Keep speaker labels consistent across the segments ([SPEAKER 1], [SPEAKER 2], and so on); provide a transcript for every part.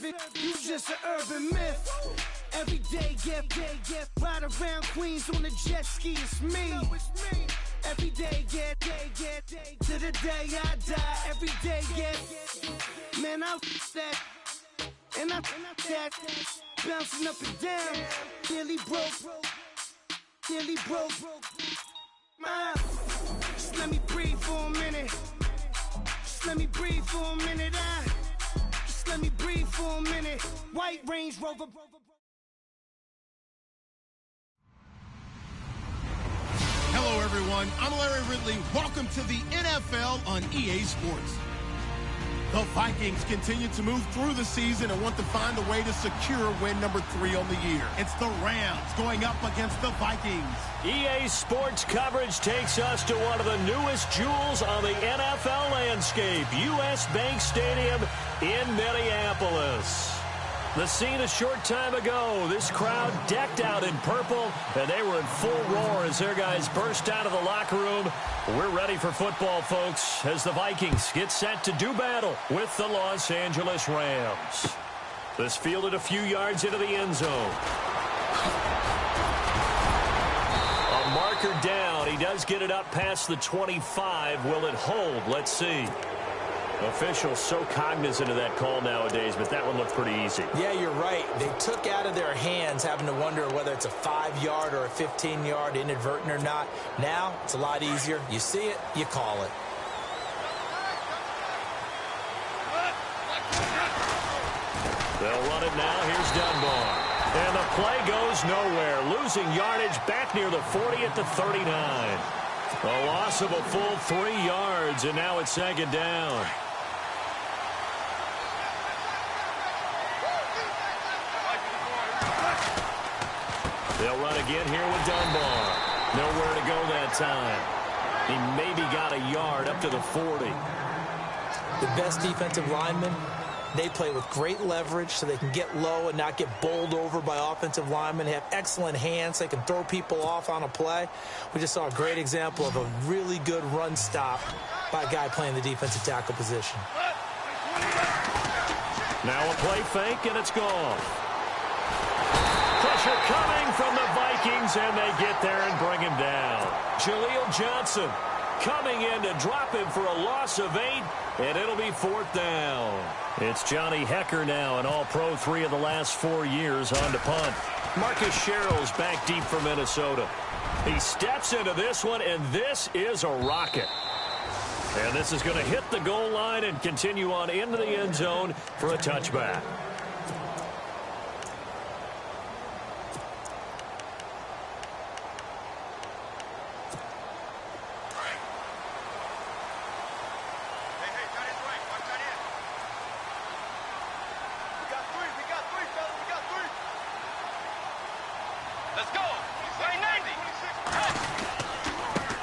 [SPEAKER 1] it. You just an urban myth. Every day, get ride around Queens on a jet ski. It's me. Every day, get to the day I die. Every day, get man, I that and I that bouncing up and down. Nearly broke. Just let me breathe for a minute. Just let me breathe for a minute. Just let me breathe for a minute. White Range Rover.
[SPEAKER 2] Hello, everyone. I'm Larry Ridley. Welcome to the NFL on EA Sports. The Vikings continue to move through the season and want to find a way to secure win number 3 on the year. It's the Rams going up against the Vikings.
[SPEAKER 3] EA Sports coverage takes us to one of the newest jewels on the NFL landscape, US Bank Stadium in Minneapolis. The scene a short time ago, this crowd decked out in purple, and they were in full roar as their guys burst out of the locker room. We're ready for football, folks, as the Vikings get set to do battle with the Los Angeles Rams. This fielded a few yards into the end zone. A marker down. He does get it up past the 25. Will it hold? Let's see. Officials so cognizant of that call nowadays, but that one looked pretty easy.
[SPEAKER 4] Yeah, you're right. They took out of their hands having to wonder whether it's a 5-yard or a 15-yard inadvertent or not. Now, it's a lot easier. You see it, you call it.
[SPEAKER 3] They'll run it now. Here's Dunbar. And the play goes nowhere. Losing yardage back near the 40 at the 39. A loss of a full 3 yards, and now it's second down. They'll run again here with Dunbar. Nowhere to go that time. He maybe got a yard up to the 40.
[SPEAKER 4] The best defensive linemen, they play with great leverage so they can get low and not get bowled over by offensive linemen. They have excellent hands. So they can throw people off on a play. We just saw a great example of a really good run stop by a guy playing the defensive tackle position.
[SPEAKER 3] Now a play fake, and it's gone. Pressure coming from the Vikings, and they get there and bring him down. Jaleel Johnson coming in to drop him for a loss of 8, and it'll be 4th down. It's Johnny Hecker now, an all-pro 3 of the last 4 years on to punt. Marcus Sherrill's back deep for Minnesota. He steps into this one, and this is a rocket. And this is going to hit the goal line and continue on into the end zone for a touchback.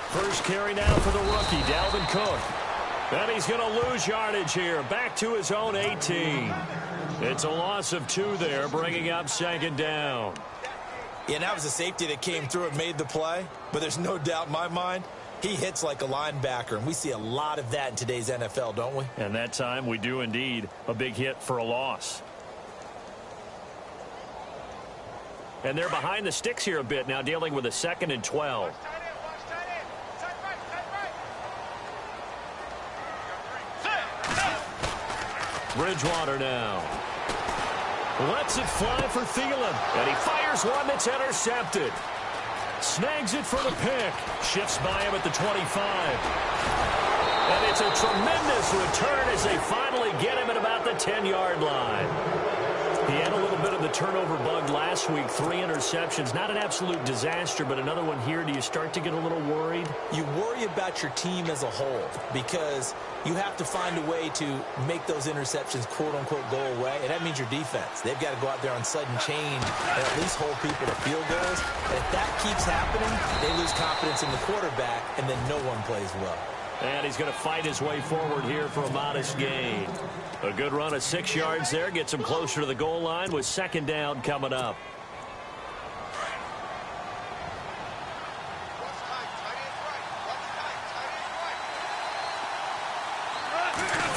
[SPEAKER 3] First carry now for the rookie, Dalvin Cook. And he's going to lose yardage here, back to his own 18. It's a loss of 2 there, bringing up second down.
[SPEAKER 4] Yeah, that was a safety that came through and made the play, but there's no doubt in my mind, he hits like a linebacker, and we see a lot of that in today's NFL, don't we?
[SPEAKER 3] And that time we do indeed. A big hit for a loss. And they're behind the sticks here a bit now, dealing with a 2nd and 12. Bridgewater now. Lets it fly for Thielen. And he fires one that's intercepted. Snags it for the pick. Shifts by him at the 25. And it's a tremendous return as they finally get him at about the 10-yard line. He had a little bit of the turnover bug last week. 3 interceptions. Not an absolute disaster, but another one here. Do you start to get a little worried?
[SPEAKER 4] You worry about your team as a whole because you have to find a way to make those interceptions, quote-unquote, go away, and that means your defense. They've got to go out there on sudden change and at least hold people to field goals. And if that keeps happening, they lose confidence in the quarterback, and then no one plays well.
[SPEAKER 3] And he's going to fight his way forward here for a modest gain. A good run of 6 yards there. Gets him closer to the goal line with second down coming up.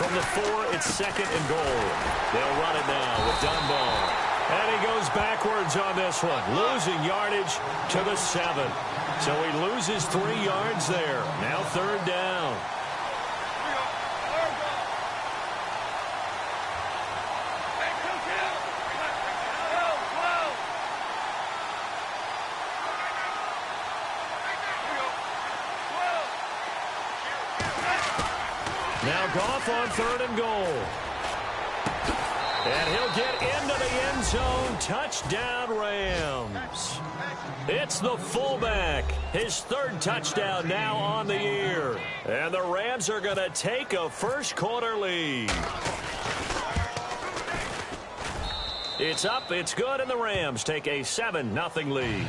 [SPEAKER 3] From the 4, it's 2nd and goal. They'll run it now with Dunbar. And he goes backwards on this one, losing yardage to the 7. So he loses 3 yards there. Now 3rd down. Now Goff on 3rd and goal. And he'll get into the end zone. Touchdown, Rams. It's the fullback. His 3rd touchdown now on the year. And the Rams are going to take a first-quarter lead. It's up, it's good, and the Rams take a 7-0 lead.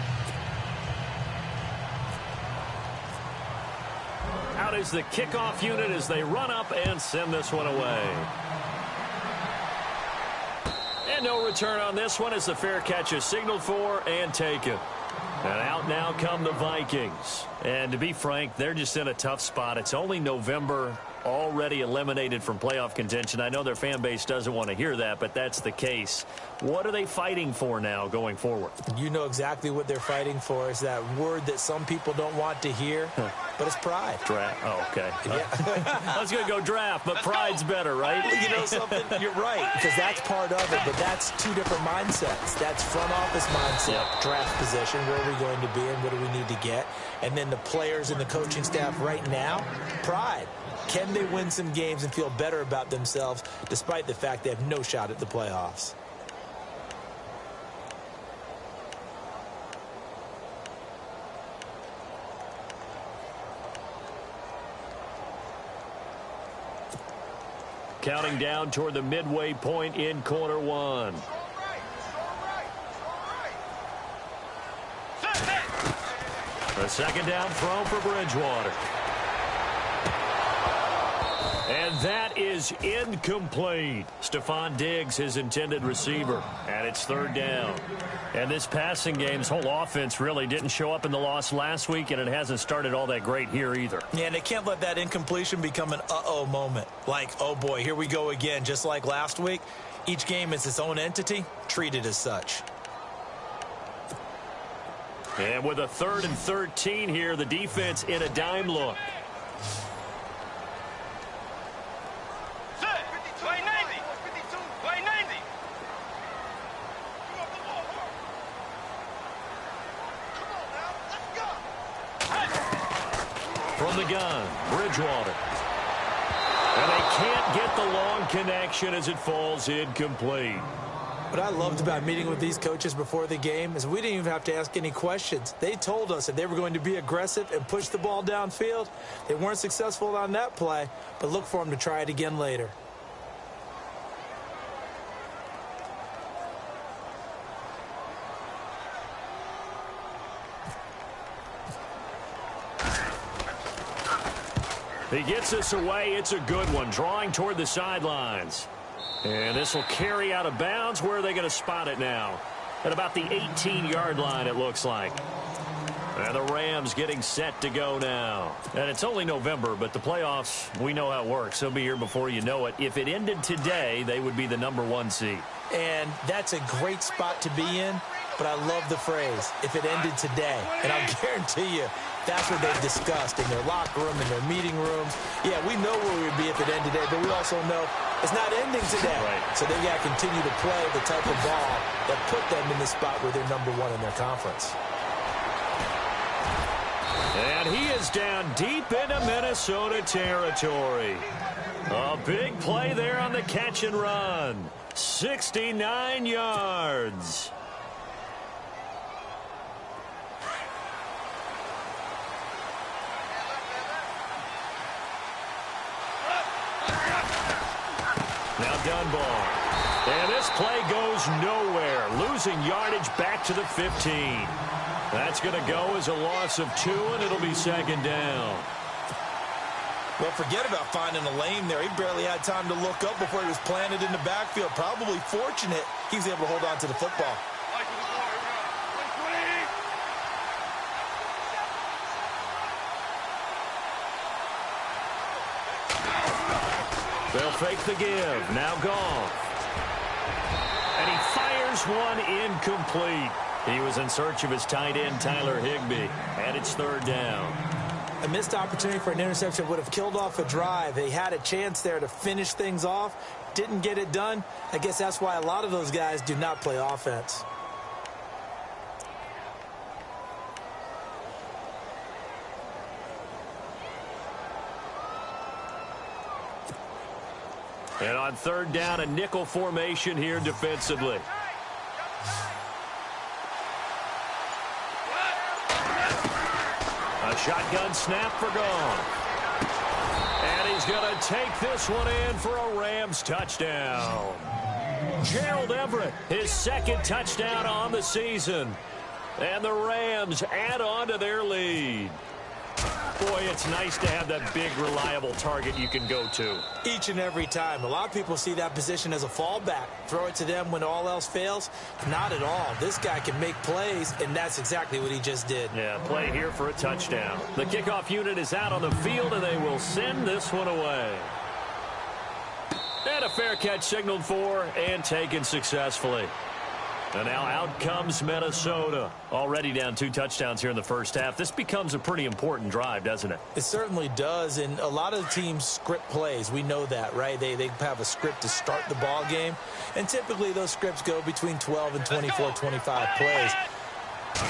[SPEAKER 3] Out is the kickoff unit as they run up and send this one away. And no return on this one as the fair catch is signaled for and taken. And out now come the Vikings. And to be frank, they're just in a tough spot. It's only November, already eliminated from playoff contention. I know their fan base doesn't want to hear that, but that's the case. What are they fighting for now going forward?
[SPEAKER 4] You know exactly what they're fighting for. Is that word that some people don't want to hear, but it's pride.
[SPEAKER 3] Draft. Oh, okay.
[SPEAKER 4] Yeah.
[SPEAKER 3] I was going to go draft, but pride's better, right?
[SPEAKER 4] Well, you know something? You're right, because that's part of it, but that's 2 different mindsets. That's front office mindset, draft position, where are we going to be and what do we need to get? And then the players and the coaching staff right now, pride. Can they win some games and feel better about themselves despite the fact they have no shot at the playoffs?
[SPEAKER 3] Counting down toward the midway point in quarter 1. A 2nd down throw for Bridgewater. And that is incomplete. Stephon Diggs, his intended receiver. And it's 3rd down. And this passing game's whole offense really didn't show up in the loss last week, and it hasn't started all that great here either.
[SPEAKER 4] Yeah, and they can't let that incompletion become an uh-oh moment. Like, oh boy, here we go again. Just like last week, each game is its own entity, treated as such.
[SPEAKER 3] And with a 3rd and 13 here, the defense in a dime look. From the gun, Bridgewater. And they can't get the long connection as it falls incomplete.
[SPEAKER 4] What I loved about meeting with these coaches before the game is we didn't even have to ask any questions. They told us that they were going to be aggressive and push the ball downfield. They weren't successful on that play, but look for them to try it again later.
[SPEAKER 3] He gets this away. It's a good one, drawing toward the sidelines. And this will carry out of bounds. Where are they going to spot it now? At about the 18-yard line, it looks like. And the Rams getting set to go now. And it's only November, but the playoffs, we know how it works. They'll be here before you know it. If it ended today, they would be the #1 seed.
[SPEAKER 4] And that's a great spot to be in, but I love the phrase, if it ended today. And I'll guarantee you, that's what they've discussed in their locker room, in their meeting rooms. Yeah, we know where we would be if it ended today, but we also know it's not ending today.
[SPEAKER 3] Right.
[SPEAKER 4] So they've got to continue to play the type of ball that put them in the spot where they're #1 in their conference.
[SPEAKER 3] And he is down deep into Minnesota territory. A big play there on the catch and run. 69 yards. Now Dunbar. And this play goes nowhere. Losing yardage back to the 15. That's going to go as a loss of 2, and it'll be 2nd down.
[SPEAKER 4] Well, forget about finding a lane there. He barely had time to look up before he was planted in the backfield. Probably fortunate he was able to hold on to the football.
[SPEAKER 3] They'll fake the give. Now Goff. And he fires one incomplete. He was in search of his tight end, Tyler Higbee. And it's third down.
[SPEAKER 4] A missed opportunity for an interception would have killed off a drive. They had a chance there to finish things off. Didn't get it done. I guess that's why a lot of those guys do not play offense.
[SPEAKER 3] And on third down, a nickel formation here defensively. A shotgun snap for Goff. And he's going to take this one in for a Rams touchdown. Gerald Everett, his second touchdown on the season. And the Rams add on to their lead. Boy, it's nice to have that big, reliable target you can go to.
[SPEAKER 4] Each and every time. A lot of people see that position as a fallback. Throw it to them when all else fails. Not at all. This guy can make plays, and that's exactly what he just did.
[SPEAKER 3] Yeah, play here for a touchdown. The kickoff unit is out on the field, and they will send this one away. And a fair catch signaled for and taken successfully. And now out comes Minnesota. Already down 2 touchdowns here in the first half. This becomes a pretty important drive, doesn't it?
[SPEAKER 4] It certainly does, and a lot of the teams script plays. We know that, right? They have a script to start the ball game, and typically those scripts go between 12 and 24, 25 plays.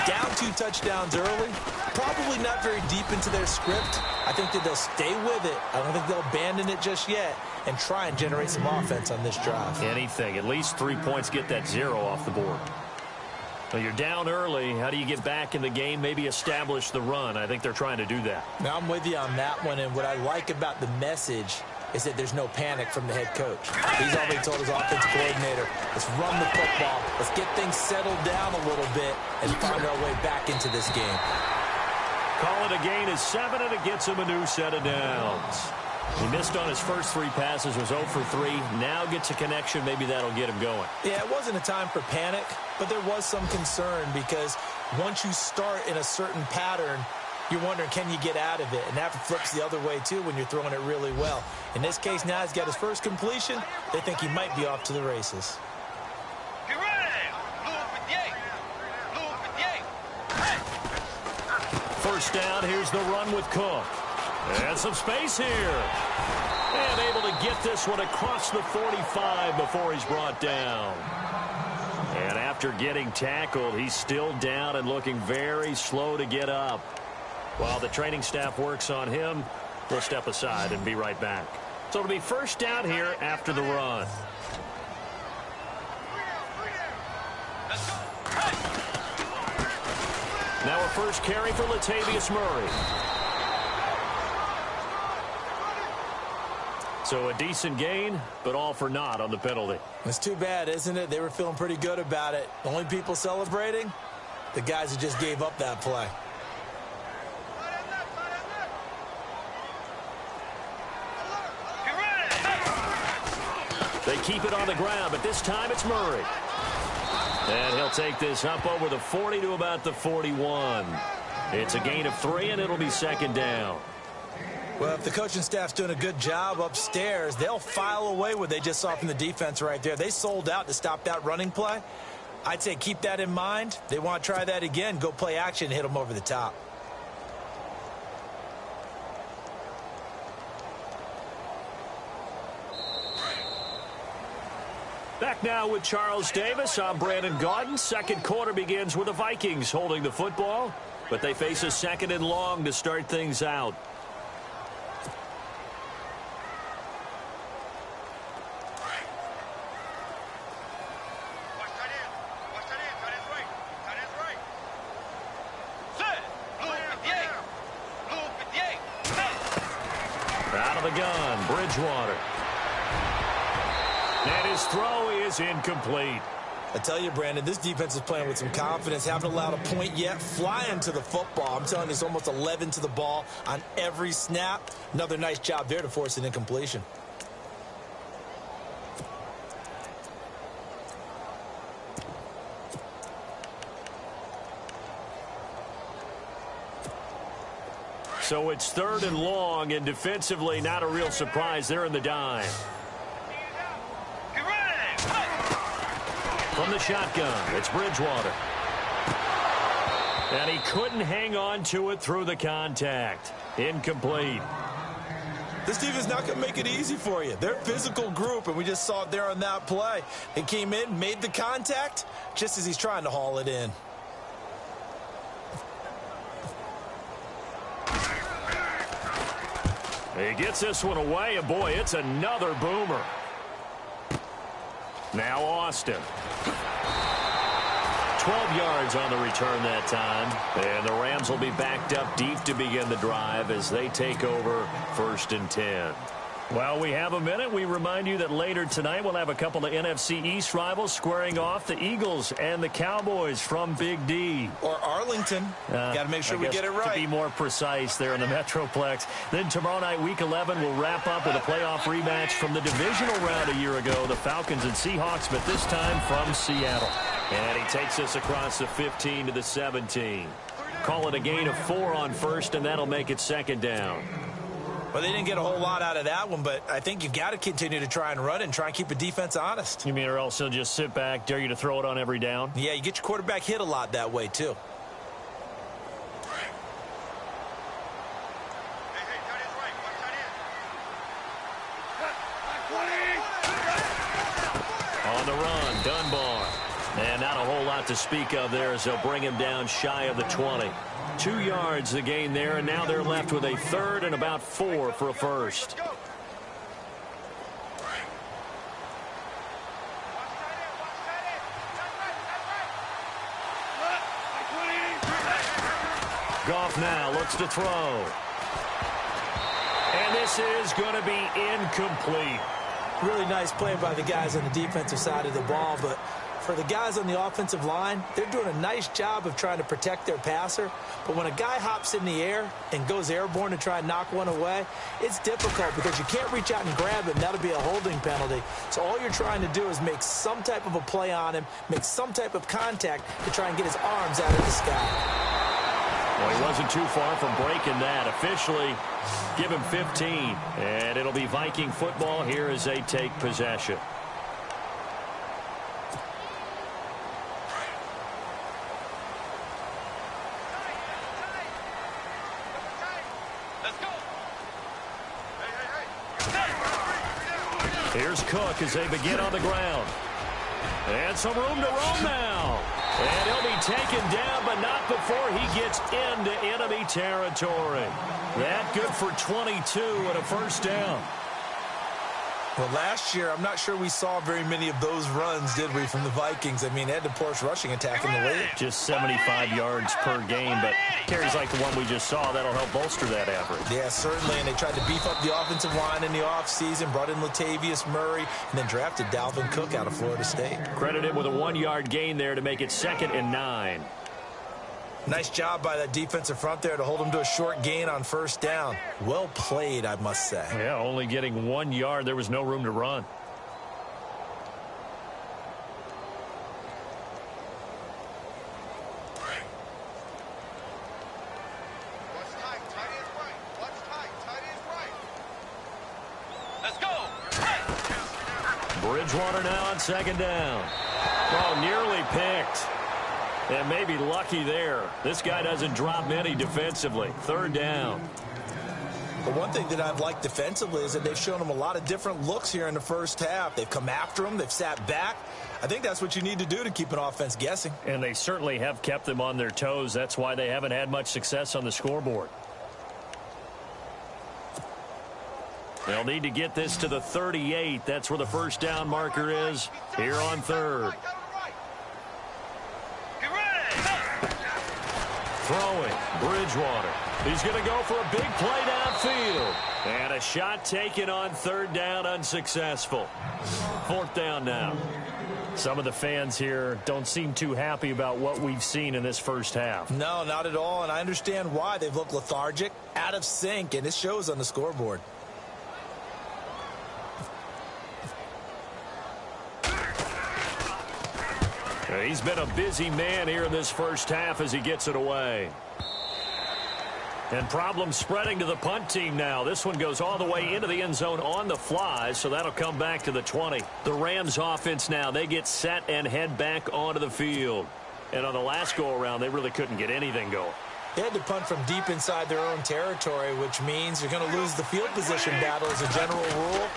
[SPEAKER 4] Down 2 touchdowns early, probably not very deep into their script. I think that they'll stay with it. I don't think they'll abandon it just yet and try and generate some offense on this drive.
[SPEAKER 3] Anything. At least 3 points, get that 0 off the board. Well, you're down early. How do you get back in the game? Maybe establish the run. I think they're trying to do that.
[SPEAKER 4] Now, I'm with you on that one, and what I like about the message is that there's no panic from the head coach. He's already told his offensive coordinator, let's run the football, let's get things settled down a little bit and find our way back into this game.
[SPEAKER 3] Call it a gain of 7, and it gets him a new set of downs. He missed on his first 3 passes, was 0 for 3. Now gets a connection. Maybe that'll get him going.
[SPEAKER 4] Yeah, it wasn't a time for panic, but there was some concern because once you start in a certain pattern, you're wondering, can you get out of it? And that flips the other way, too, when you're throwing it really well. In this case, now he's got his first completion. They think he might be off to the races.
[SPEAKER 3] First down, here's the run with Cook. And some space here. And able to get this one across the 45 before he's brought down. And after getting tackled, he's still down and looking very slow to get up. While the training staff works on him, we'll step aside and be right back. So it'll be first down here after the run. Now a first carry for Latavius Murray. So a decent gain, but all for naught on the penalty.
[SPEAKER 4] It's too bad, isn't it? They were feeling pretty good about it. The only people celebrating, the guys who just gave up that play.
[SPEAKER 3] They keep it on the ground, but this time it's Murray. And he'll take this up over the 40 to about the 41. It's a gain of 3, and it'll be second down.
[SPEAKER 4] Well, if the coaching staff's doing a good job upstairs, they'll file away what they just saw from the defense right there. They sold out to stop that running play. I'd say keep that in mind. They want to try that again, go play action, hit them over the top.
[SPEAKER 3] Back now with Charles Davis. I'm Brandon Gaudin. Second quarter begins with the Vikings holding the football, but they face a second and long to start things out. Out of the gun, Bridgewater. And his throw is incomplete.
[SPEAKER 4] I tell you, Brandon, this defense is playing with some confidence. Haven't allowed a point yet. Flying to the football. I'm telling you, it's almost 11 to the ball on every snap. Another nice job there to force an incompletion.
[SPEAKER 3] So it's 3rd and long, and defensively not a real surprise. They're in the dime. From the shotgun, it's Bridgewater. And he couldn't hang on to it through the contact. Incomplete.
[SPEAKER 4] This defense is not going to make it easy for you. They're a physical group, and we just saw it there on that play. They came in, made the contact, just as he's trying to haul it in.
[SPEAKER 3] He gets this one away, and boy, it's another boomer. Now Austin. 12 yards on the return that time. And the Rams will be backed up deep to begin the drive as they take over 1st and 10. Well, we have a minute. We remind you that later tonight we'll have a couple of NFC East rivals squaring off, the Eagles and the Cowboys from Big D.
[SPEAKER 4] Or Arlington. Got to make sure we get it right.
[SPEAKER 3] To be more precise there in the Metroplex. Then tomorrow night, Week 11, we'll wrap up with a playoff rematch from the divisional round a year ago, the Falcons and Seahawks, but this time from Seattle. And he takes us across the 15 to the 17. Call it a gain of 4 on 1st, and that'll make it 2nd down.
[SPEAKER 4] Well, they didn't get a whole lot out of that one, but I think you've got to continue to try and run it and try and keep the defense honest.
[SPEAKER 3] You mean, or else he'll just sit back, dare you to throw it on every down?
[SPEAKER 4] Yeah, you get your quarterback hit a lot that way, too.
[SPEAKER 3] On the run, Dunbar. And not a whole lot to speak of there as they'll bring him down shy of the 20. 2 yards the gain there, and now they're left with a 3rd and about 4 for a first. Goff now looks to throw. And this is going to be incomplete.
[SPEAKER 4] Really nice play by the guys on the defensive side of the ball, but for the guys on the offensive line, they're doing a nice job of trying to protect their passer. But when a guy hops in the air and goes airborne to try and knock one away, it's difficult because you can't reach out and grab it, and that'll be a holding penalty. So all you're trying to do is make some type of a play on him, make some type of contact to try and get his arms out of the sky.
[SPEAKER 3] Well, he wasn't too far from breaking that. Officially, give him 15. And it'll be Viking football here as they take possession. Here's Cook as they begin on the ground. And some room to roam now. And he'll be taken down, but not before he gets into enemy territory. That good for 22 and a 1st down.
[SPEAKER 4] Well, last year, I'm not sure we saw very many of those runs, did we, from the Vikings? I mean, they had the poorest rushing attack in the league.
[SPEAKER 3] Just 75 yards per game, but carries like the one we just saw, that'll help bolster that average.
[SPEAKER 4] Yeah, certainly, and they tried to beef up the offensive line in the offseason, brought in Latavius Murray, and then drafted Dalvin Cook out of Florida State.
[SPEAKER 3] Credited with a 1-yard gain there to make it 2nd and 9.
[SPEAKER 4] Nice job by that defensive front there to hold them to a short gain on 1st down. Well played, I must say.
[SPEAKER 3] Yeah, only getting 1 yard. There was no room to run.
[SPEAKER 5] Let's go.
[SPEAKER 3] Bridgewater now on 2nd down. Oh, nearly picked. And maybe lucky there. This guy doesn't drop many defensively. 3rd down.
[SPEAKER 4] But one thing that I've liked defensively is that they've shown him a lot of different looks here in the 1st half. They've come after him. They've sat back. I think that's what you need to do to keep an offense guessing.
[SPEAKER 3] And they certainly have kept them on their toes. That's why they haven't had much success on the scoreboard. They'll need to get this to the 38. That's where the 1st down marker is here on 3rd. Throwing, Bridgewater. He's going to go for a big play downfield. And a shot taken on 3rd down, unsuccessful. 4th down now. Some of the fans here don't seem too happy about what we've seen in this 1st half.
[SPEAKER 4] No, not at all, and I understand why. They've looked lethargic, out of sync, and it shows on the scoreboard.
[SPEAKER 3] He's been a busy man here in this 1st half as he gets it away. And problems spreading to the punt team now. This one goes all the way into the end zone on the fly, so that'll come back to the 20. The Rams offense now, they get set and head back onto the field. And on the last go-around, they really couldn't get anything going.
[SPEAKER 4] They had to punt from deep inside their own territory, which means you're going to lose the field position battle as a general rule.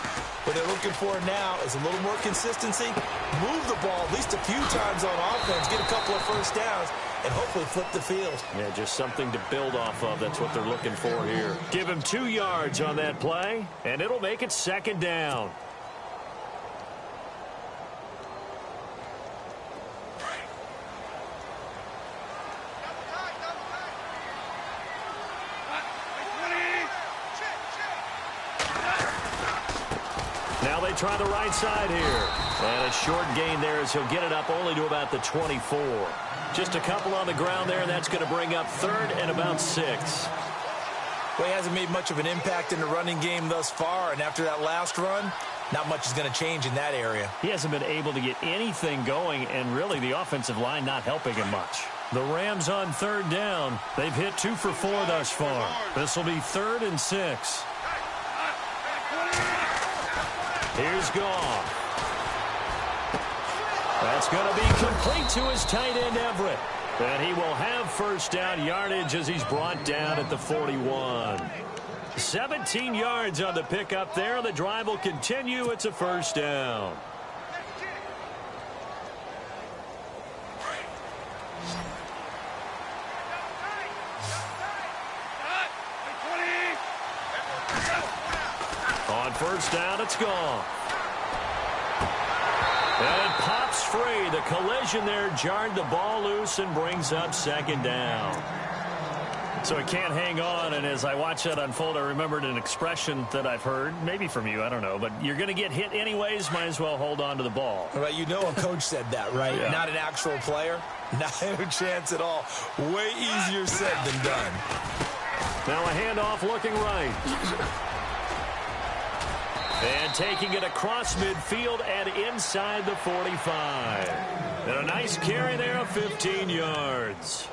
[SPEAKER 4] What they're looking for now is a little more consistency, move the ball at least a few times on offense, get a couple of first downs, and hopefully flip the field.
[SPEAKER 3] Yeah, just something to build off of. That's what they're looking for here. Give him 2 yards on that play, and it'll make it 2nd down. Now they try the right side here. And a short gain there as he'll get it up only to about the 24. Just a couple on the ground there, and that's going to bring up 3rd and about 6.
[SPEAKER 4] Well, he hasn't made much of an impact in the running game thus far, and after that last run, not much is going to change in that area.
[SPEAKER 3] He hasn't been able to get anything going, and really the offensive line not helping him much. The Rams on 3rd down. They've hit 2 for 4 thus far. This will be 3rd and 6. Here's Goff. That's going to be complete to his tight end, Everett. And he will have first down yardage as he's brought down at the 41. 17 yards on the pickup there. The drive will continue. It's a first down. On first down, it's gone. And it pops free. The collision there jarred the ball loose and brings up 2nd down. So it can't hang on, and as I watch that unfold, I remembered an expression that I've heard, maybe from you, I don't know, but you're going to get hit anyways, might as well hold on to the ball.
[SPEAKER 4] Right, you know a coach said that, right?
[SPEAKER 3] Yeah.
[SPEAKER 4] Not an actual player. Not a chance at all. Way easier said than done.
[SPEAKER 3] Now a handoff looking right. And taking it across midfield and inside the 45. And a nice carry there of 15 yards.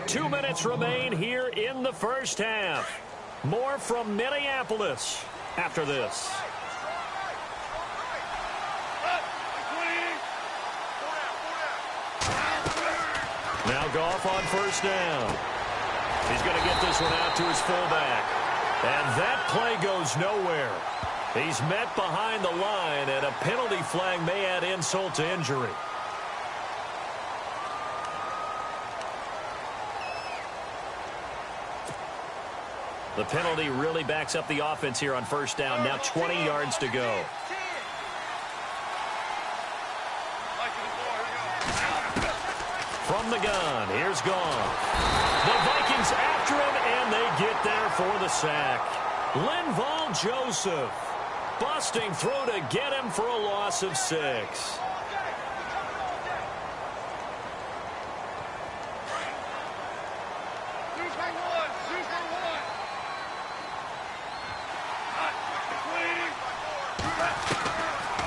[SPEAKER 3] Two minutes remain here in the first half. More from Minneapolis after this. Now Goff on first down. He's going to get this one out to his fullback. And that play goes nowhere. He's met behind the line, and a penalty flag may add insult to injury. The penalty really backs up the offense here on first down. Now 20 yards to go. From the gun, here's Goff. The Vikings after him, and they get there for the sack. Linval Joseph busting through to get him for a loss of 6.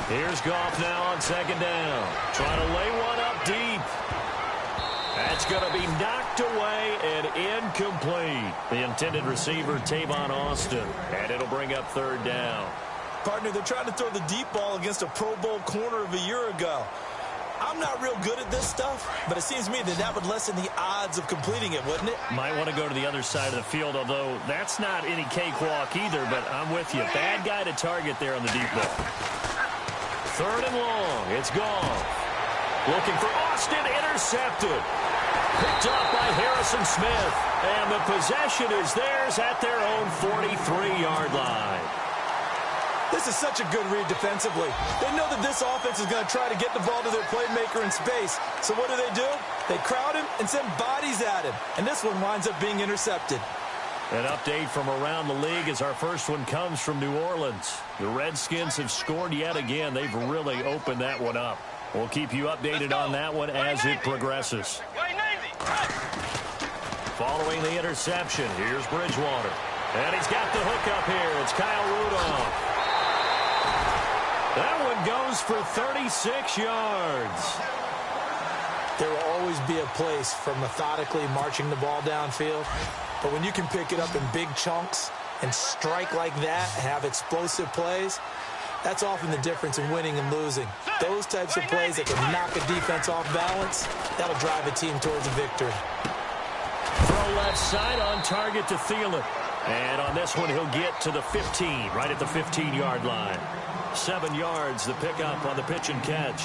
[SPEAKER 3] Here's Goff now on second down. Trying to lay one up deep. That's going to be knocked away and incomplete. The intended receiver, Tavon Austin. And it'll bring up third down.
[SPEAKER 4] Partner, they're trying to throw the deep ball against a Pro Bowl corner of a year ago. I'm not real good at this stuff, but it seems to me that that would lessen the odds of completing it, wouldn't it?
[SPEAKER 3] Might want to go to the other side of the field, although that's not any cakewalk either, but I'm with you. Bad guy to target there on the deep ball. Third and long. It's Goff. Looking for Austin. Intercepted. Picked up by Harrison Smith. And the possession is theirs at their own 43-yard line.
[SPEAKER 4] This is such a good read defensively. They know that this offense is going to try to get the ball to their playmaker in space. So what do? They crowd him and send bodies at him. And this one winds up being intercepted.
[SPEAKER 3] An update from around the league as our first one comes from New Orleans. The Redskins have scored yet again. They've really opened that one up. We'll keep you updated on that one as it progresses. Following the interception, here's Bridgewater. And he's got the hook up here. It's Kyle Rudolph. That one goes for 36 yards.
[SPEAKER 4] There will always be a place for methodically marching the ball downfield. But when you can pick it up in big chunks and strike like that, have explosive plays, that's often the difference in winning and losing. Those types of plays that can knock a defense off balance, that'll drive a team towards a victory.
[SPEAKER 3] Throw left side on target to Thielen. And on this one, he'll get to the 15, right at the 15-yard line. 7 yards, the pickup on the pitch and catch.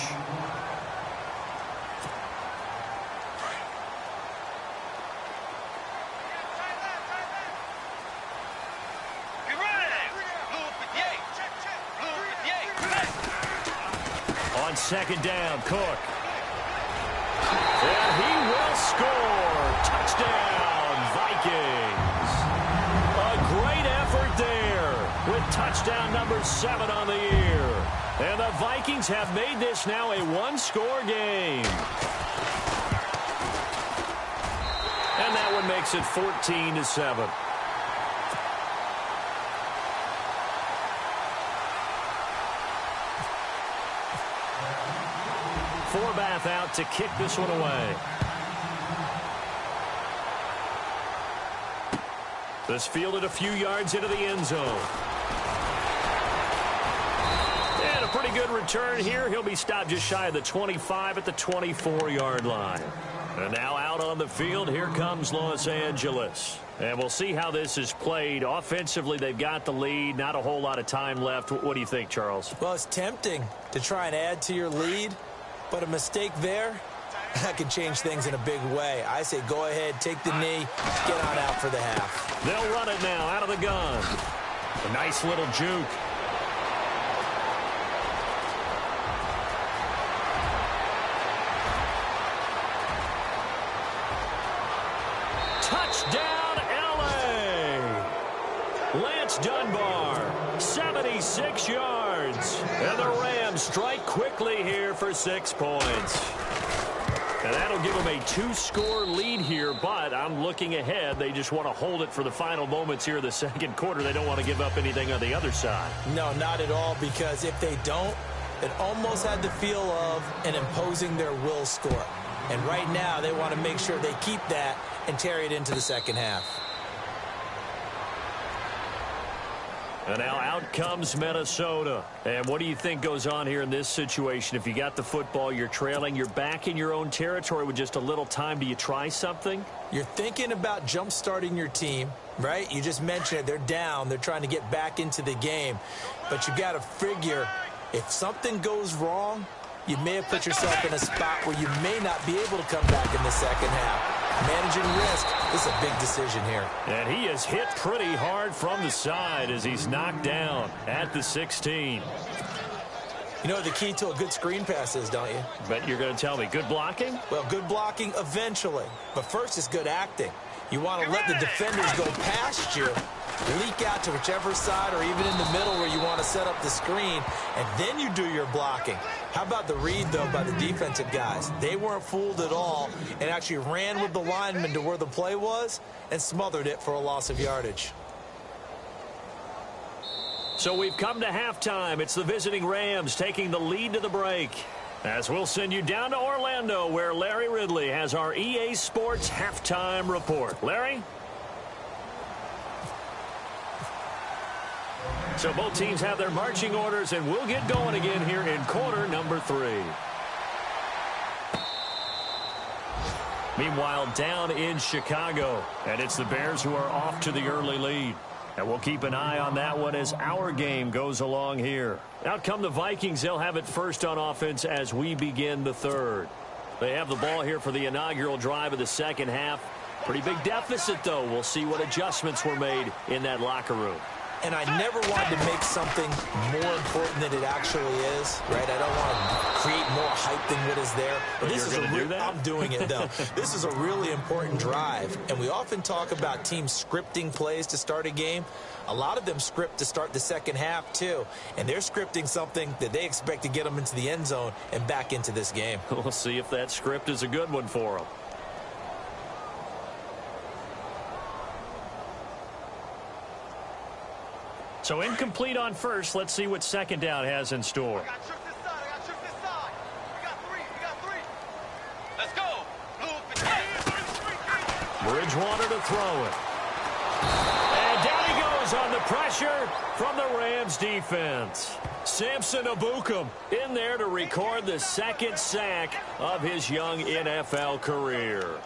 [SPEAKER 3] On second down, Cook. And he will score. Touchdown, Vikings. A great effort there with touchdown number 7 on the year. And the Vikings have made this now a one-score game. And that one makes it 14-7. Forbath out to kick this one away. This fielded a few yards into the end zone. And a pretty good return here. He'll be stopped just shy of the 25 at the 24-yard line. And now out on the field, here comes Los Angeles. And we'll see how this is played. Offensively, they've got the lead. Not a whole lot of time left. What do you think, Charles?
[SPEAKER 4] Well, it's tempting to try and add to your lead. But a mistake there, that can change things in a big way. I say go ahead, take the knee, get on out for the half.
[SPEAKER 3] They'll run it now out of the gun. A nice little juke. Touchdown, L.A. Lance Dunbar, 76 yards. And the Rams strike quickly here for 6 points. And that'll give them a 2-score lead here, but I'm looking ahead. They just want to hold it for the final moments here of the second quarter. They don't want to give up anything on the other side.
[SPEAKER 4] No, not at all, because if they don't, it almost had the feel of an imposing their will score. And right now, they want to make sure they keep that and carry it into the second half.
[SPEAKER 3] And now out comes Minnesota. And what do you think goes on here in this situation? If you got the football, you're trailing, you're back in your own territory with just a little time. Do you try something?
[SPEAKER 4] You're thinking about jump-starting your team, right? You just mentioned it. They're down. They're trying to get back into the game. But you got to figure if something goes wrong, you may have put yourself in a spot where you may not be able to come back in the second half. Managing risk, this is a big decision here.
[SPEAKER 3] And he is hit pretty hard from the side as he's knocked down at the 16.
[SPEAKER 4] You know what the key to a good screen pass is, don't you?
[SPEAKER 3] But you're going to tell me, good blocking?
[SPEAKER 4] Well, good blocking eventually. But first is good acting. You want to let the defenders go past you, leak out to whichever side or even in the middle where you want to set up the screen, and then you do your blocking. How about the read, though, by the defensive guys? They weren't fooled at all and actually ran with the lineman to where the play was and smothered it for a loss of yardage.
[SPEAKER 3] So we've come to halftime. It's the visiting Rams taking the lead to the break. As we'll send you down to Orlando, where Larry Ridley has our EA Sports halftime report. Larry? So both teams have their marching orders, and we'll get going again here in quarter number 3. Meanwhile, down in Chicago, and it's the Bears who are off to the early lead. And we'll keep an eye on that one as our game goes along here. Out come the Vikings. They'll have it first on offense as we begin the third. They have the ball here for the inaugural drive of the second half. Pretty big deficit, though. We'll see what adjustments were made in that locker room.
[SPEAKER 4] And I never wanted to make something more important than it actually is, right? I don't want to create more hype than what is there.
[SPEAKER 3] But this is do that?
[SPEAKER 4] I'm doing it, though. This is a really important drive. And we often talk about teams scripting plays to start a game. A lot of them script to start the second half, too. And they're scripting something that they expect to get them into the end zone and back into this game.
[SPEAKER 3] We'll see if that script is a good one for them. So incomplete on first. Let's see what second down has in store.
[SPEAKER 5] I got trips this side. I got trips this side. We got three. Let's go.
[SPEAKER 3] Bridgewater to throw it. And down he goes on the pressure from the Rams defense. Samson Ebukam in there to record the second sack of his young NFL career.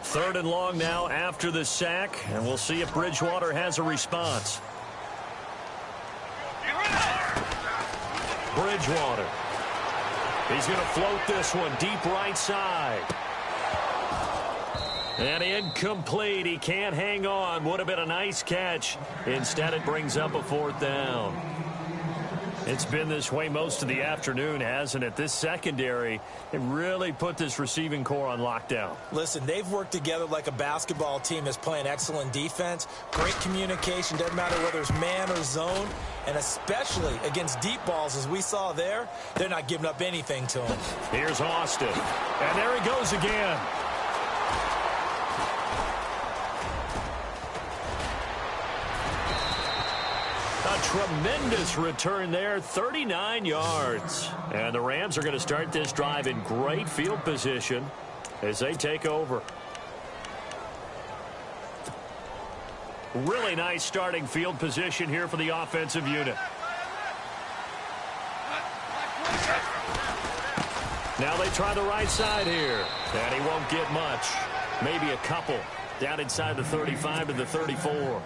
[SPEAKER 3] Third and long now after the sack, and we'll see if Bridgewater has a response. Bridgewater. He's going to float this one deep right side. And incomplete. He can't hang on. Would have been a nice catch. Instead, it brings up a fourth down. It's been this way most of the afternoon, hasn't it? This secondary, it really put this receiving core on lockdown.
[SPEAKER 4] Listen, they've worked together like a basketball team that's playing excellent defense. Great communication, doesn't matter whether it's man or zone. And especially against deep balls, as we saw there, they're not giving up anything to him.
[SPEAKER 3] Here's Austin. And there he goes again. A tremendous return there, 39 yards. And the Rams are going to start this drive in great field position as they take over. Really nice starting field position here for the offensive unit. Now they try the right side here. And he won't get much. Maybe a couple. Down inside the 35 to the 34.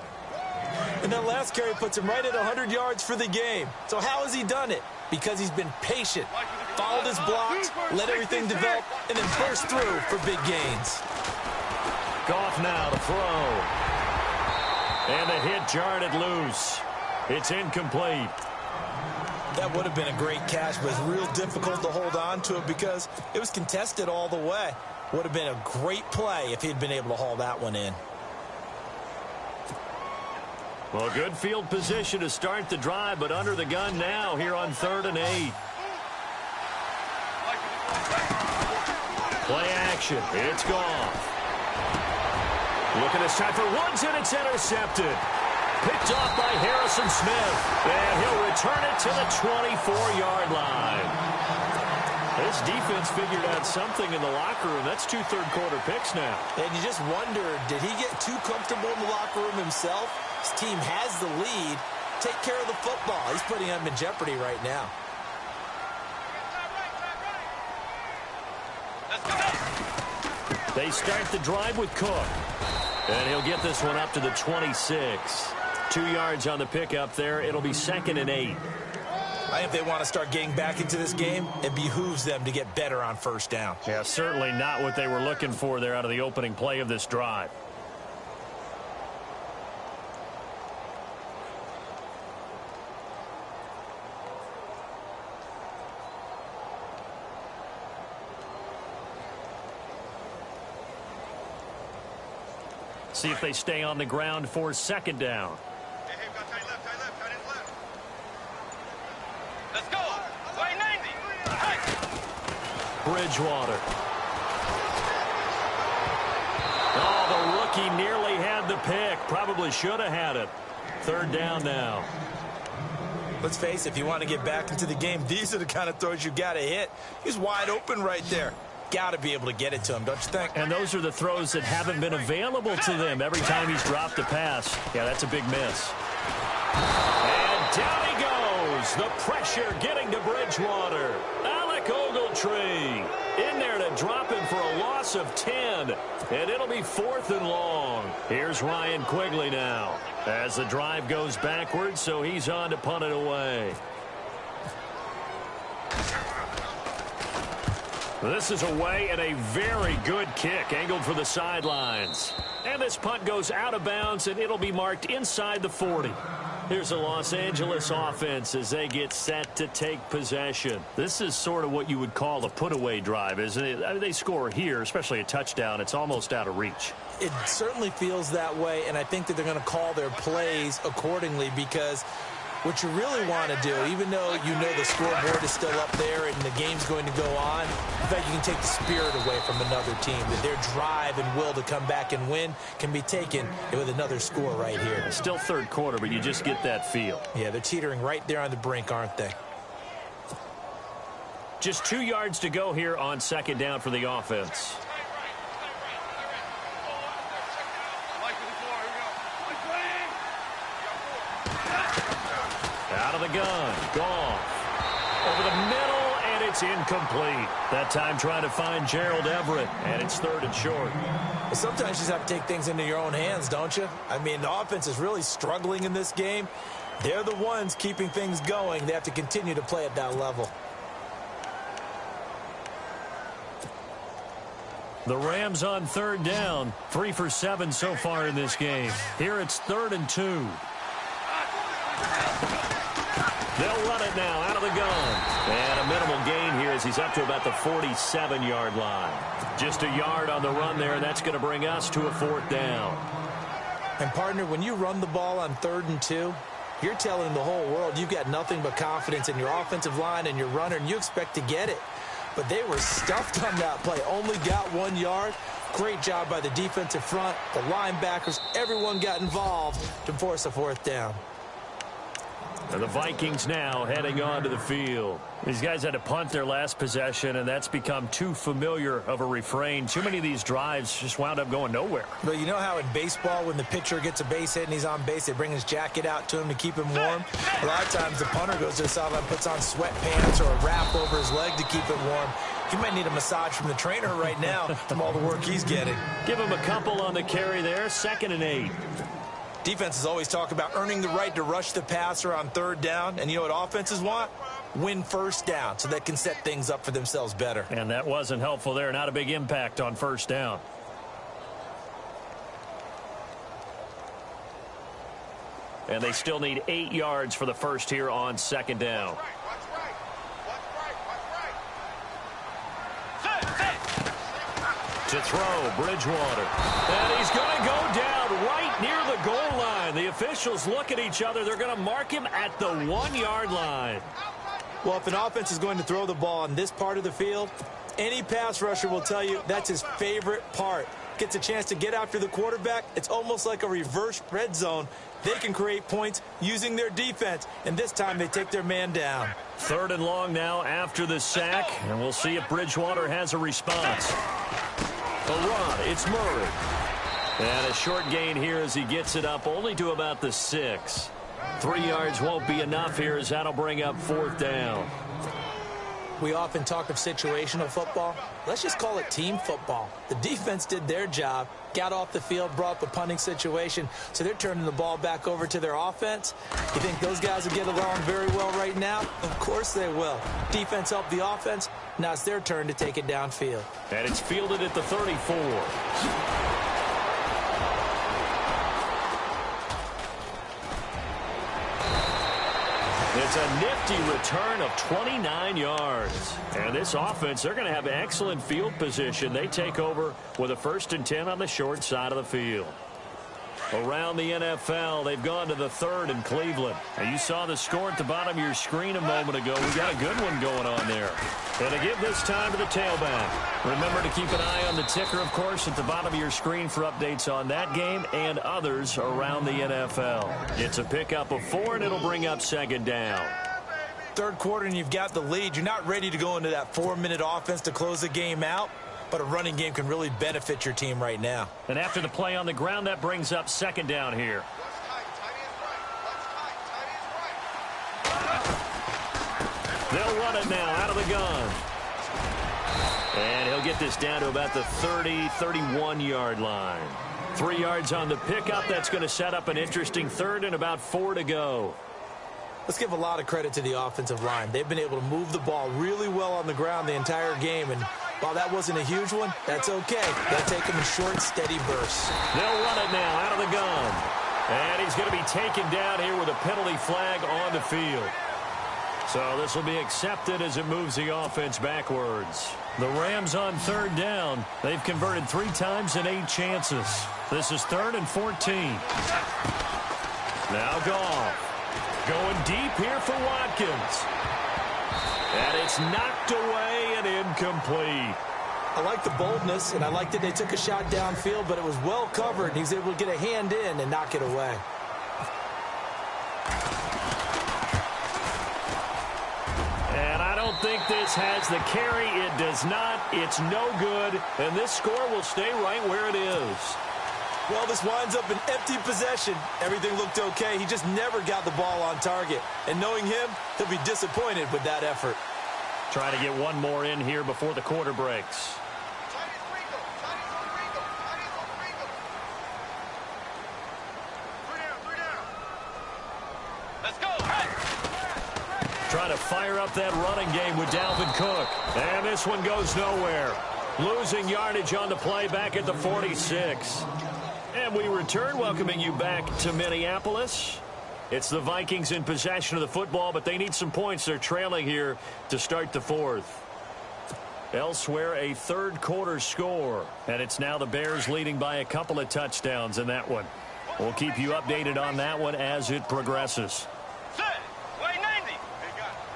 [SPEAKER 4] And that last carry puts him right at 100 yards for the game. So how has he done it? Because he's been patient, followed his blocks, let everything develop, and then burst through for big gains.
[SPEAKER 3] Goff now to throw. And the hit jarred it loose. It's incomplete.
[SPEAKER 4] That would have been a great catch, but it's real difficult to hold on to it because it was contested all the way. Would have been a great play if he'd been able to haul that one in.
[SPEAKER 3] Well, good field position to start the drive, but under the gun now here on 3rd and 8. Play action. It's gone. Look at this time for Woods, and it's intercepted. Picked off by Harrison Smith. And he'll return it to the 24-yard line. This defense figured out something in the locker room. That's 2 third-quarter picks now.
[SPEAKER 4] And you just wonder, did he get too comfortable in the locker room himself? His team has the lead. Take care of the football. He's putting them in jeopardy right now.
[SPEAKER 3] They start the drive with Cook. And he'll get this one up to the 26. 2 yards on the pickup there. It'll be 2nd and 8.
[SPEAKER 4] I think if they want to start getting back into this game, it behooves them to get better on first down.
[SPEAKER 3] Yeah, certainly not what they were looking for there out of the opening play of this drive. See if they stay on the ground for 2nd down.
[SPEAKER 5] Hey, we got tight left. Let's go. Right 90.
[SPEAKER 3] Bridgewater. Oh, the rookie nearly had the pick. Probably should have had it. 3rd down now.
[SPEAKER 4] Let's face it, if you want to get back into the game, these are the kind of throws you got to hit. He's wide open right there. Got to be able to get it to him, don't you think?
[SPEAKER 3] And those are the throws that haven't been available to them every time he's dropped a pass. Yeah, that's a big miss. And down he goes. The pressure getting to Bridgewater. Alec Ogletree in there to drop him for a loss of 10. And it'll be 4th and long. Here's Ryan Quigley now as the drive goes backwards, so he's on to punt it away. This is away and a very good kick angled for the sidelines. And this punt goes out of bounds, and it'll be marked inside the 40. Here's the Los Angeles offense as they get set to take possession. This is sort of what you would call a put-away drive, isn't it? I mean, they score here, especially a touchdown. It's almost out of reach.
[SPEAKER 4] It certainly feels that way, and I think that they're going to call their plays accordingly because What you really want to do, even though you know the scoreboard is still up there and the game's going to go on, in fact, you can take the spirit away from another team, that their drive and will to come back and win can be taken with another score right here.
[SPEAKER 3] Still third quarter, but you just get that feel.
[SPEAKER 4] Yeah, they're teetering right there on the brink, aren't they?
[SPEAKER 3] Just 2 yards to go here on second down for the offense. Out of the gun, Goff. Over the middle, and it's incomplete. That time trying to find Gerald Everett, and it's third and short.
[SPEAKER 4] Well, sometimes you just have to take things into your own hands, don't you? I mean, the offense is really struggling in this game. They're the ones keeping things going. They have to continue to play at that level.
[SPEAKER 3] The Rams on third down, 3 for 7 so far in this game. Here it's 3rd and 2. They'll run it now out of the gun. And a minimal gain here as he's up to about the 47-yard line. Just a yard on the run there, and that's going to bring us to a 4th down.
[SPEAKER 4] And, partner, when you run the ball on 3rd and 2, you're telling the whole world you've got nothing but confidence in your offensive line and your runner, and you expect to get it. But they were stuffed on that play. Only got 1 yard. Great job by the defensive front. The linebackers, everyone got involved to force a 4th down.
[SPEAKER 3] And the Vikings now heading onto the field. These guys had to punt their last possession, and that's become too familiar of a refrain. Too many of these drives just wound up going nowhere.
[SPEAKER 4] But you know how in baseball, when the pitcher gets a base hit and he's on base, they bring his jacket out to him to keep him warm? A lot of times the punter goes to the sideline, puts on sweatpants or a wrap over his leg to keep him warm. He might need a massage from the trainer right now from all the work he's getting.
[SPEAKER 3] Give him a couple on the carry there, 2nd and 8.
[SPEAKER 4] Defenses always talk about earning the right to rush the passer on 3rd down. And you know what offenses want? Win 1st down so they can set things up for themselves better.
[SPEAKER 3] And that wasn't helpful there. Not a big impact on 1st down. And they still need 8 yards for the first here on 2nd down. To throw, Bridgewater. And he's going to go down right near the goal line. The officials look at each other. They're going to mark him at the 1-yard line.
[SPEAKER 4] Well, if an offense is going to throw the ball on this part of the field, any pass rusher will tell you that's his favorite part. Gets a chance to get after the quarterback. It's almost like a reverse red zone. They can create points using their defense, and this time they take their man down.
[SPEAKER 3] 3rd and long now after the sack, and we'll see if Bridgewater has a response. A run, it's Murray. And a short gain here as he gets it up only to about the 6. 3 yards won't be enough here as that'll bring up 4th down.
[SPEAKER 4] We often talk of situational football. Let's just call it team football. The defense did their job, got off the field, brought the punting situation, so they're turning the ball back over to their offense. You think those guys will get along very well right now? Of course they will. Defense helped the offense. Now it's their turn to take it downfield.
[SPEAKER 3] And it's fielded at the 34. It's a nifty return of 29 yards. And this offense, they're going to have excellent field position. They take over with a 1st and 10 on the short side of the field. Around the NFL, they've gone to the 3rd in Cleveland. And you saw the score at the bottom of your screen a moment ago. We got a good one going on there. And to give this time to the tailback. Remember to keep an eye on the ticker, of course, at the bottom of your screen for updates on that game and others around the NFL. It's a pickup of 4, and it'll bring up 2nd down.
[SPEAKER 4] 3rd quarter, and you've got the lead. You're not ready to go into that 4-minute offense to close the game out. But a running game can really benefit your team right now.
[SPEAKER 3] And after the play on the ground, that brings up 2nd down here. They'll run it now out of the gun. And he'll get this down to about the 30, 31-yard line. 3 yards on the pickup. That's going to set up an interesting 3rd and about 4 to go.
[SPEAKER 4] Let's give a lot of credit to the offensive line. They've been able to move the ball really well on the ground the entire game. And while that wasn't a huge one, that's okay. They'll take them in short, steady bursts.
[SPEAKER 3] They'll run it now out of the gun. And he's going to be taken down here with a penalty flag on the field. So this will be accepted as it moves the offense backwards. The Rams on 3rd down. They've converted 3 times in 8 chances. This is 3rd and 14. Now Goff. Going deep here for Watkins. And it's knocked away and incomplete.
[SPEAKER 4] I like the boldness, and I like that they took a shot downfield, but it was well covered, and he was able to get a hand in and knock it away.
[SPEAKER 3] And I don't think this has the carry. It does not. It's no good, and this score will stay right where it is.
[SPEAKER 4] Well, this winds up an empty possession. Everything looked okay. He just never got the ball on target. And knowing him, he'll be disappointed with that effort.
[SPEAKER 3] Trying to get one more in here before the quarter breaks.
[SPEAKER 5] Let's go. Hey.
[SPEAKER 3] Trying to fire up that running game with Dalvin Cook. And this one goes nowhere. Losing yardage on the play back at the 46. And we return, welcoming you back to Minneapolis. It's the Vikings in possession of the football, but they need some points. They're trailing here to start the fourth. Elsewhere, a third quarter score. And it's now the Bears leading by a couple of touchdowns in that one. We'll keep you updated on that one as it progresses.
[SPEAKER 5] Way 90.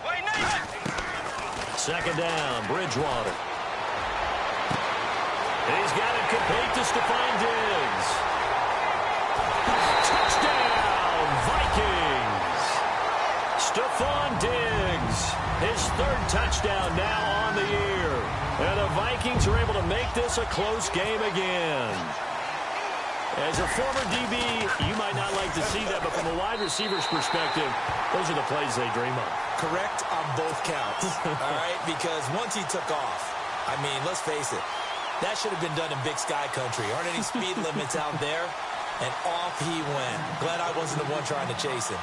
[SPEAKER 5] Way 90.
[SPEAKER 3] Second down, Bridgewater. He's got it complete to Stephon Diggs. Touchdown, Vikings. Stephon Diggs, his third touchdown now on the year. And the Vikings are able to make this a close game again. As a former DB, you might not like to see that, but from a wide receiver's perspective, those are the plays they dream of.
[SPEAKER 4] Correct on both counts, all right? Because once he took off, I mean, let's face it, that should have been done in Big Sky Country. Aren't any speed limits out there? And off he went. Glad I wasn't the one trying to chase him.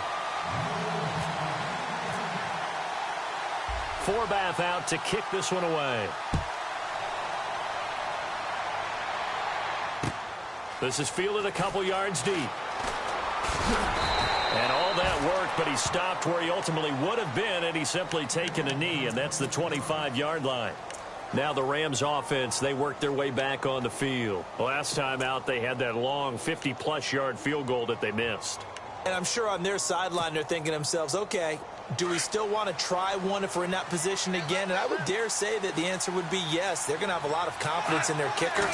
[SPEAKER 3] Forbath out to kick this one away. This is fielded a couple yards deep. And all that worked, but he stopped where he ultimately would have been, and he's simply taken a knee, and that's the 25-yard line. Now the Rams offense, they worked their way back on the field. Last time out, they had that long 50-plus yard field goal that they missed.
[SPEAKER 4] And I'm sure on their sideline they're thinking to themselves, okay, do we still want to try one if we're in that position again? And I would dare say that the answer would be yes. They're going to have a lot of confidence in their kicker.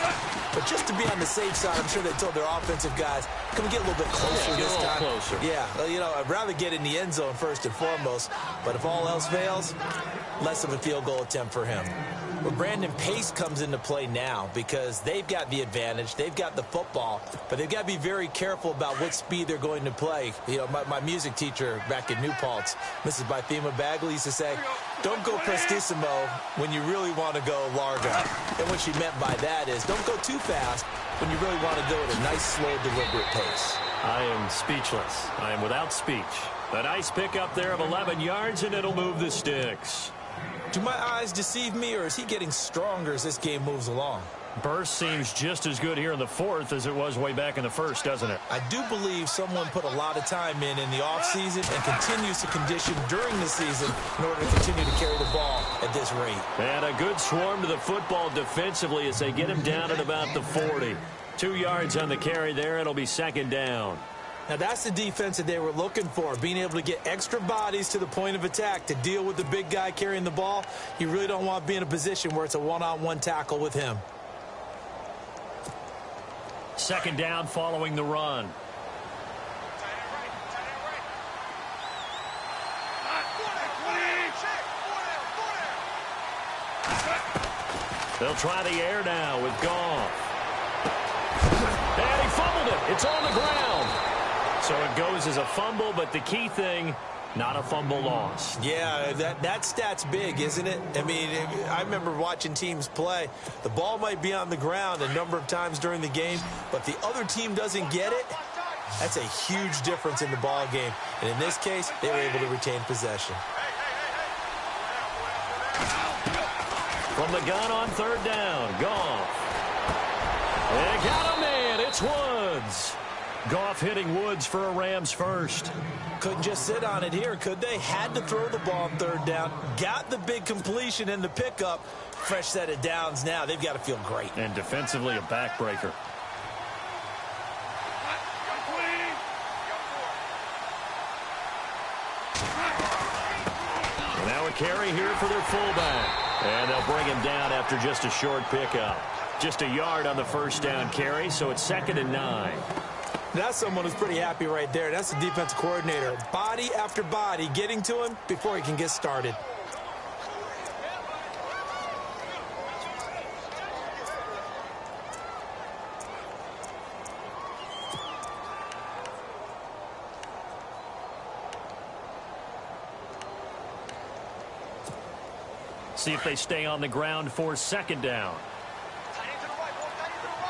[SPEAKER 4] But just to be on the safe side, I'm sure they told their offensive guys, can we get a little bit closer this time?
[SPEAKER 3] Closer.
[SPEAKER 4] Yeah, you know, I'd rather get in the end zone first and foremost. But if all else fails, less of a field goal attempt for him. But Brandon, pace comes into play now because they've got the advantage. They've got the football, but they've got to be very careful about what speed they're going to play. You know, my music teacher back in New Paltz, Mrs. Bythema Bagley, used to say, don't go prestissimo when you really want to go largo. And what she meant by that is don't go too fast when you really want to go at a nice, slow, deliberate pace.
[SPEAKER 3] I am speechless. I am without speech. A nice pickup there of 11 yards, and it'll move the sticks.
[SPEAKER 4] Do my eyes deceive me, or is he getting stronger as this game moves along?
[SPEAKER 3] Burst seems just as good here in the fourth as it was way back in the first, doesn't it?
[SPEAKER 4] I do believe someone put a lot of time in the offseason and continues to condition during the season in order to continue to carry the ball at this rate.
[SPEAKER 3] And a good swarm to the football defensively as they get him down at about the 40. 2 yards on the carry there. It'll be second down.
[SPEAKER 4] Now, that's the defense that they were looking for, being able to get extra bodies to the point of attack to deal with the big guy carrying the ball. You really don't want to be in a position where it's a one-on-one tackle with him.
[SPEAKER 3] Second down following the run. They'll try the air now with Goff. And he fumbled it. It's on the ground. So it goes as a fumble, but the key thing, not a fumble loss.
[SPEAKER 4] Yeah, that stat's big, isn't it? I mean, I remember watching teams play. The ball might be on the ground a number of times during the game, but if the other team doesn't get it, that's a huge difference in the ball game. And in this case, they were able to retain possession.
[SPEAKER 3] From the gun on third down, Goff. They got a man. It's Woods. Goff hitting Woods for a Rams first.
[SPEAKER 4] Couldn't just sit on it here, could they? Had to throw the ball on third down. Got the big completion and the pickup. Fresh set of downs now. They've got to feel great.
[SPEAKER 3] And defensively a backbreaker. And now a carry here for their fullback. And they'll bring him down after just a short pickup. Just a yard on the first down carry, so it's 2nd and 9.
[SPEAKER 4] That's someone who's pretty happy right there. That's the defensive coordinator. Body after body getting to him before he can get started.
[SPEAKER 3] See if they stay on the ground for 2nd down.
[SPEAKER 5] Tight end to the right, boy. Tight end to the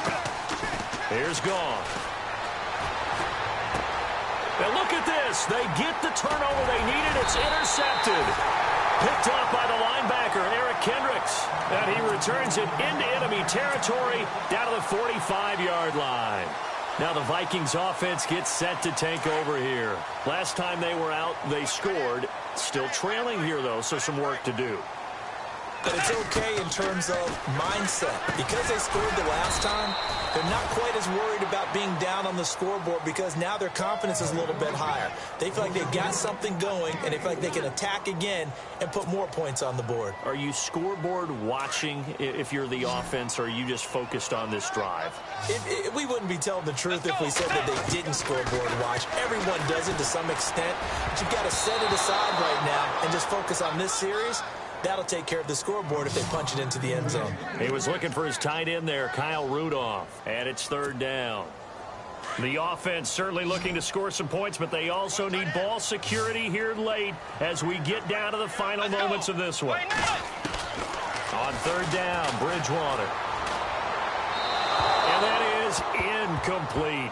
[SPEAKER 5] right.
[SPEAKER 3] Here's Gone. And look at this. They get the turnover they needed. It's intercepted. Picked off by the linebacker, Eric Kendricks. And he returns it into enemy territory down to the 45-yard line. Now the Vikings offense gets set to take over here. Last time they were out, they scored. Still trailing here, though, so some work to do.
[SPEAKER 4] But it's okay in terms of mindset. Because they scored the last time, they're not quite as worried about being down on the scoreboard because now their confidence is a little bit higher. They feel like they've got something going, and they feel like they can attack again and put more points on the board.
[SPEAKER 3] Are you scoreboard watching if you're the offense, or are you just focused on this drive?
[SPEAKER 4] We wouldn't be telling the truth if we said that they didn't scoreboard watch. Everyone does it to some extent, but you've got to set it aside right now and just focus on this series. That'll take care of the scoreboard if they punch it into the end zone.
[SPEAKER 3] He was looking for his tight end there, Kyle Rudolph, and it's 3rd down. The offense certainly looking to score some points, but they also need ball security here late as we get down to the final moments of this one. On 3rd down, Bridgewater. And that is incomplete.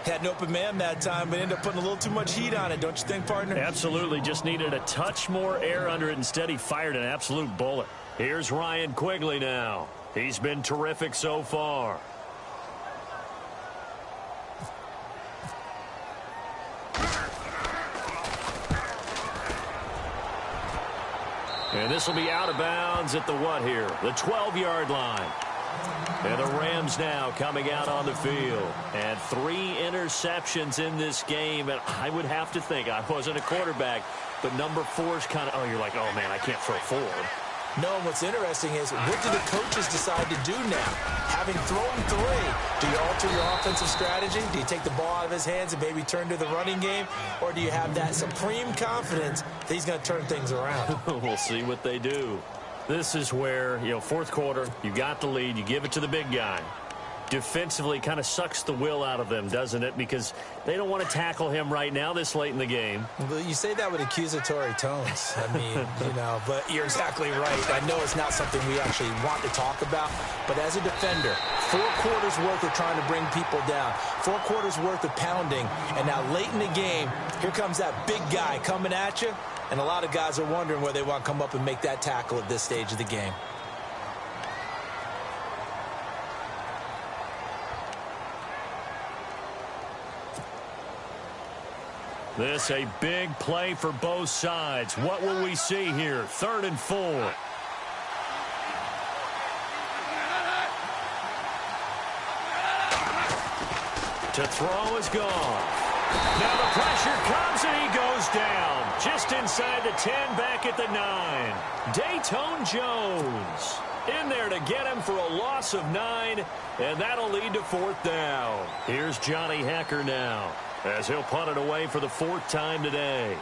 [SPEAKER 4] Had an open man that time, but ended up putting a little too much heat on it, don't you think, partner?
[SPEAKER 3] Absolutely. Just needed a touch more air under it. Instead, he fired an absolute bullet. Here's Ryan Quigley now. He's been terrific so far. And this will be out of bounds at the what here? The 12-yard line. And the Rams now coming out on the field. And 3 interceptions in this game. And I would have to think, I wasn't a quarterback, but number 4 is kind of, you're like, oh, man, I can't throw 4.
[SPEAKER 4] No, and what's interesting is, what do the coaches decide to do now? Having thrown 3, do you alter your offensive strategy? Do you take the ball out of his hands and maybe turn to the running game? Or do you have that supreme confidence that he's going to turn things around?
[SPEAKER 3] We'll see what they do. This is where, 4th quarter, you got the lead, you give it to the big guy. Defensively kind of sucks the will out of them, doesn't it? Because they don't want to tackle him right now this late in the game.
[SPEAKER 4] Well, you say that with accusatory tones. I mean, but you're exactly right. I know it's not something we actually want to talk about, but as a defender, 4 quarters worth of trying to bring people down, 4 quarters worth of pounding, and now late in the game, here comes that big guy coming at you, and a lot of guys are wondering where they want to come up and make that tackle at this stage of the game.
[SPEAKER 3] This a big play for both sides. What will we see here? 3rd and 4. To throw is gone. Now the pressure comes and he goes down. Just inside the 10, back at the 9. Dayton Jones in there to get him for a loss of 9, and that'll lead to 4th down. Here's Johnny Hekker now, as he'll punt it away for the 4th time today.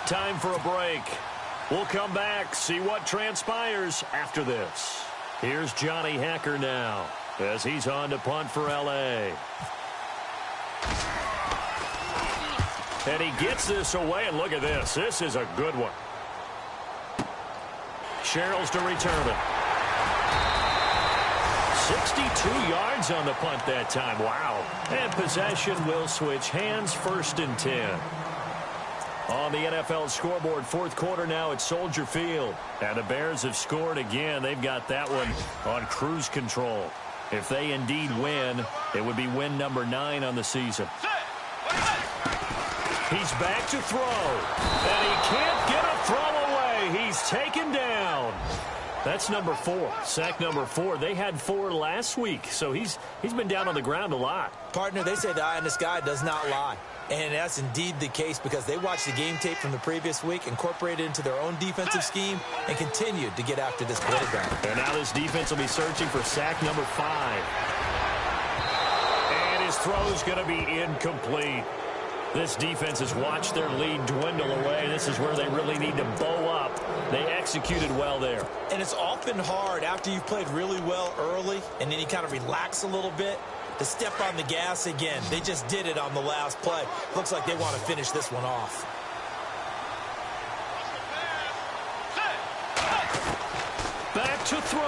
[SPEAKER 3] Time for a break. We'll come back, see what transpires after this. Here's Johnny Hekker now, as he's on to punt for L.A. And he gets this away, and look at this. This is a good one. Sherrills to return it. 62 yards on the punt that time. Wow. And possession will switch hands, 1st and 10. On the NFL scoreboard, 4th quarter now at Soldier Field. And the Bears have scored again. They've got that one on cruise control. If they indeed win, it would be win number 9 on the season. He's back to throw. And he can't get a throw away. He's taken down. That's number 4. Sack number 4. They had 4 last week, so he's been down on the ground a lot.
[SPEAKER 4] Partner, they say the eye in the sky does not lie. And that's indeed the case because they watched the game tape from the previous week, incorporated it into their own defensive scheme, and continued to get after this quarterback.
[SPEAKER 3] And now this defense will be searching for sack number 5. And his throw's going to be incomplete. This defense has watched their lead dwindle away. This is where they really need to bow up. They executed well there.
[SPEAKER 4] And it's often hard after you've played really well early and then you kind of relax a little bit to step on the gas again. They just did it on the last play. Looks like they want to finish this one off.
[SPEAKER 3] Back to throw.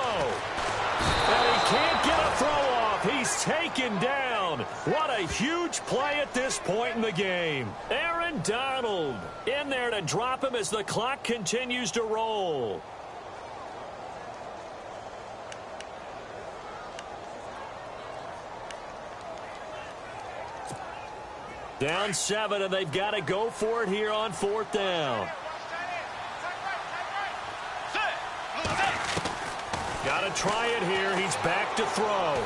[SPEAKER 3] And he can't get a throw off. He's taken down. What a huge play at this point in the game. Aaron Donald in there to drop him as the clock continues to roll. Down 7, and they've got to go for it here on 4th down. Got to try it here. He's back to throw.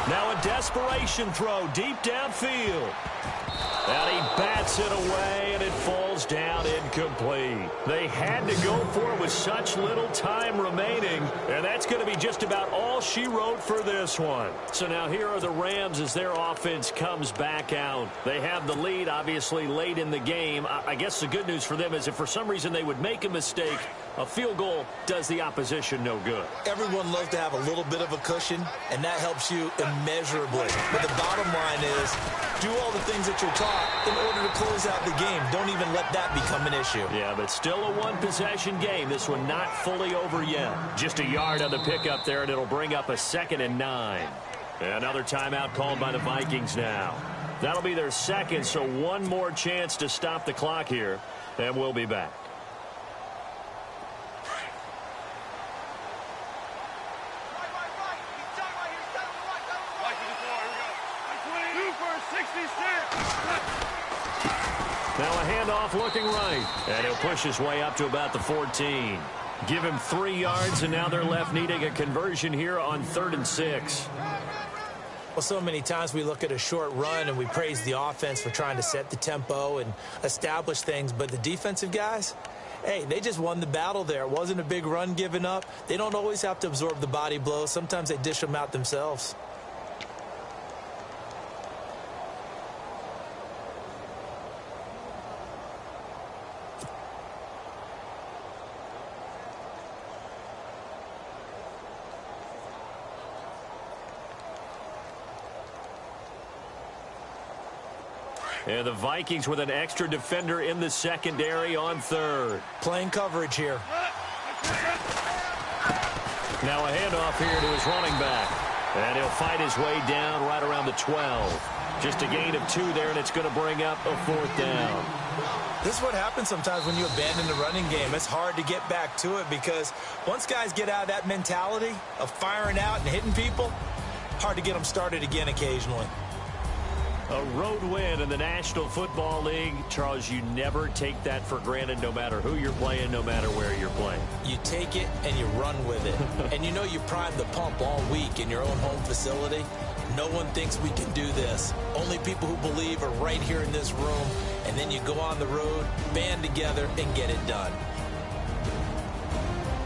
[SPEAKER 3] Now a desperation throw deep downfield. And he bats it away, and it falls down incomplete. They had to go for it with such little time remaining, and that's going to be just about all she wrote for this one. So now here are the Rams as their offense comes back out. They have the lead, obviously, late in the game. I guess the good news for them is if for some reason they would make a mistake, a field goal does the opposition no good.
[SPEAKER 4] Everyone loves to have a little bit of a cushion, and that helps you immeasurably. But the bottom line is, do all the things that you're taught in order to close out the game. Don't even let that become an issue.
[SPEAKER 3] Yeah, but still a one-possession game. This one not fully over yet. Just a yard on the pickup there, and it'll bring up a 2nd and 9. Another timeout called by the Vikings now. That'll be their 2nd, so one more chance to stop the clock here, and we'll be back. Now a handoff looking right. And he'll push his way up to about the 14. Give him 3 yards, and now they're left needing a conversion here on 3rd and 6.
[SPEAKER 4] Well, so many times we look at a short run and we praise the offense for trying to set the tempo and establish things. But the defensive guys, hey, they just won the battle there. It wasn't a big run given up. They don't always have to absorb the body blows. Sometimes they dish them out themselves.
[SPEAKER 3] And the Vikings with an extra defender in the secondary on 3rd.
[SPEAKER 4] Playing coverage here.
[SPEAKER 3] Now a handoff here to his running back. And he'll fight his way down right around the 12. Just a gain of 2 there, and it's going to bring up a 4th down.
[SPEAKER 4] This is what happens sometimes when you abandon the running game. It's hard to get back to it because once guys get out of that mentality of firing out and hitting people, hard to get them started again occasionally.
[SPEAKER 3] A road win in the National Football League. Charles, you never take that for granted no matter who you're playing, no matter where you're playing.
[SPEAKER 4] You take it and you run with it. And you know you primed the pump all week in your own home facility. No one thinks we can do this. Only people who believe are right here in this room. And then you go on the road, band together, and get it done.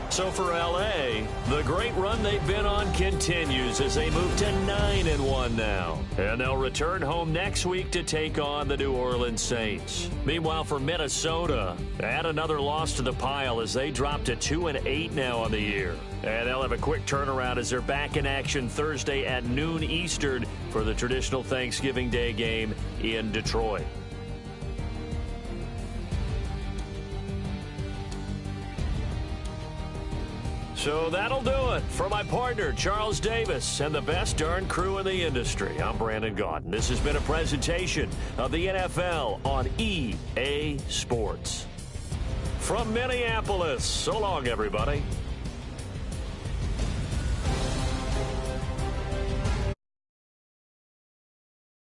[SPEAKER 3] So for L.A., the great run they've been on continues as they move to 9-1 now. And they'll return home next week to take on the New Orleans Saints. Meanwhile, for Minnesota, add another loss to the pile as they drop to 2-8 now on the year. And they'll have a quick turnaround as they're back in action Thursday at noon Eastern for the traditional Thanksgiving Day game in Detroit. So that'll do it. For my partner, Charles Davis, and the best darn crew in the industry, I'm Brandon Gaudin. This has been a presentation of the NFL on EA Sports. From Minneapolis, so long, everybody.